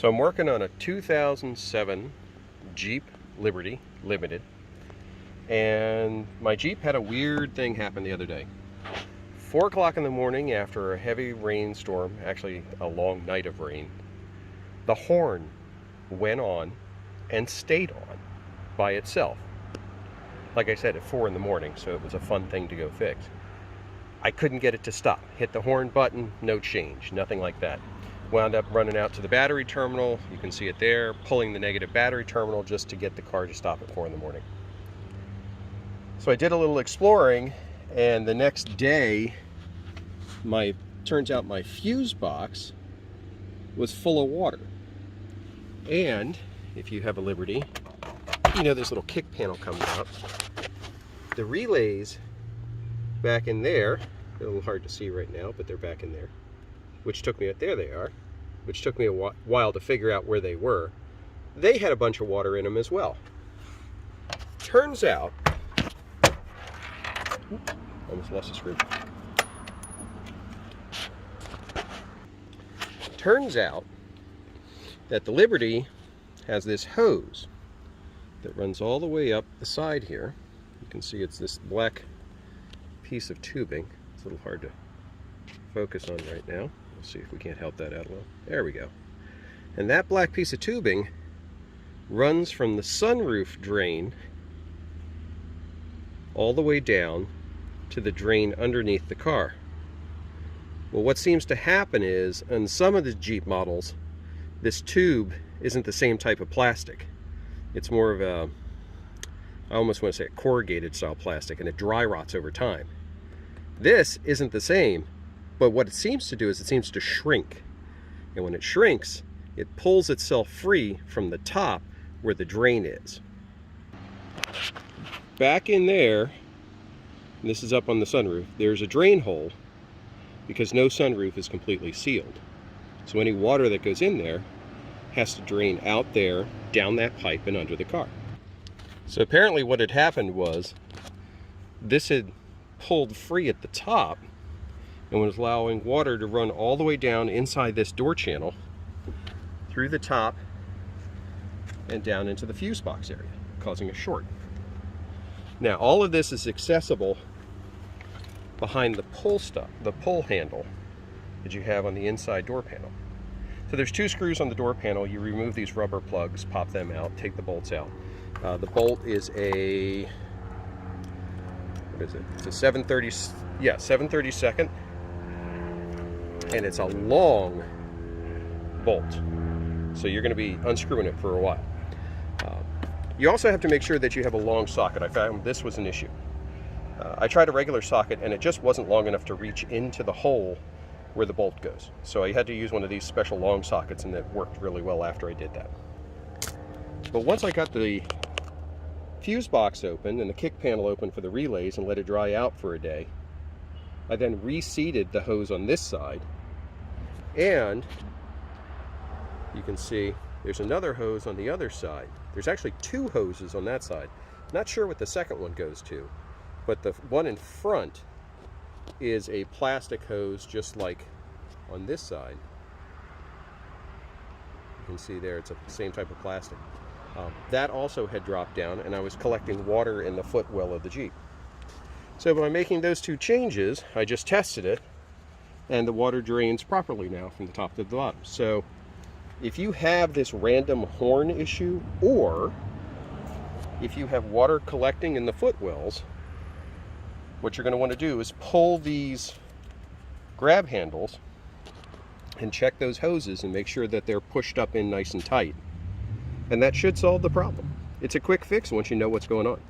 So I'm working on a 2007 Jeep Liberty Limited, and my Jeep had a weird thing happen the other day. 4 o'clock in the morning after a heavy rainstorm, actually a long night of rain, the horn went on and stayed on by itself. Like I said, at 4 in the morning, so it was a fun thing to go fix. I couldn't get it to stop. Hit the horn button, no change, nothing like that. Wound up running out to the battery terminal, you can see it there, pulling the negative battery terminal just to get the car to stop at 4 in the morning. So I did a little exploring, and the next day, turns out my fuse box was full of water. And if you have a Liberty, you know this little kick panel comes out. The relays back in there, they're a little hard to see right now, but they're back in there, which took me, there they are, which took me a while to figure out where they were. They had a bunch of water in them as well. Turns out, almost lost a screw. Turns out that the Liberty has this hose that runs all the way up the side here. You can see it's this black piece of tubing. It's a little hard to focus on right now. We'll see if we can't help that out a little. There we go. And that black piece of tubing runs from the sunroof drain all the way down to the drain underneath the car. Well, what seems to happen is, on some of the Jeep models, this tube isn't the same type of plastic. It's more of a, I almost want to say a corrugated style plastic, and it dry rots over time. This isn't the same, but what it seems to do is it seems to shrink. And when it shrinks, it pulls itself free from the top where the drain is. Back in there, and this is up on the sunroof, there's a drain hole because no sunroof is completely sealed. So any water that goes in there has to drain out there, down that pipe, and under the car. So apparently what had happened was this had pulled free at the top and was allowing water to run all the way down inside this door channel, through the top, and down into the fuse box area, causing a short. Now all of this is accessible behind the pull handle that you have on the inside door panel. So there's 2 screws on the door panel. You remove these rubber plugs, pop them out, take the bolts out. The bolt is a, what is it? It's a 7/32, and it's a long bolt. So you're going to be unscrewing it for a while. You also have to make sure that you have a long socket. I found this was an issue. I tried a regular socket and it just wasn't long enough to reach into the hole where the bolt goes. So I had to use one of these special long sockets, and that worked really well after I did that. But once I got the fuse box open and the kick panel open for the relays and let it dry out for a day, I then reseated the hose on this side, and you can see there's another hose on the other side. There's actually 2 hoses on that side. Not sure what the second one goes to, but the one in front is a plastic hose just like on this side. You can see there it's the same type of plastic. That also had dropped down, and I was collecting water in the footwell of the Jeep. So by making those 2 changes, I just tested it, and the water drains properly now from the top to the bottom. So if you have this random horn issue, or if you have water collecting in the footwells, what you're going to want to do is pull these grab handles and check those hoses and make sure that they're pushed up in nice and tight. And that should solve the problem. It's a quick fix once you know what's going on.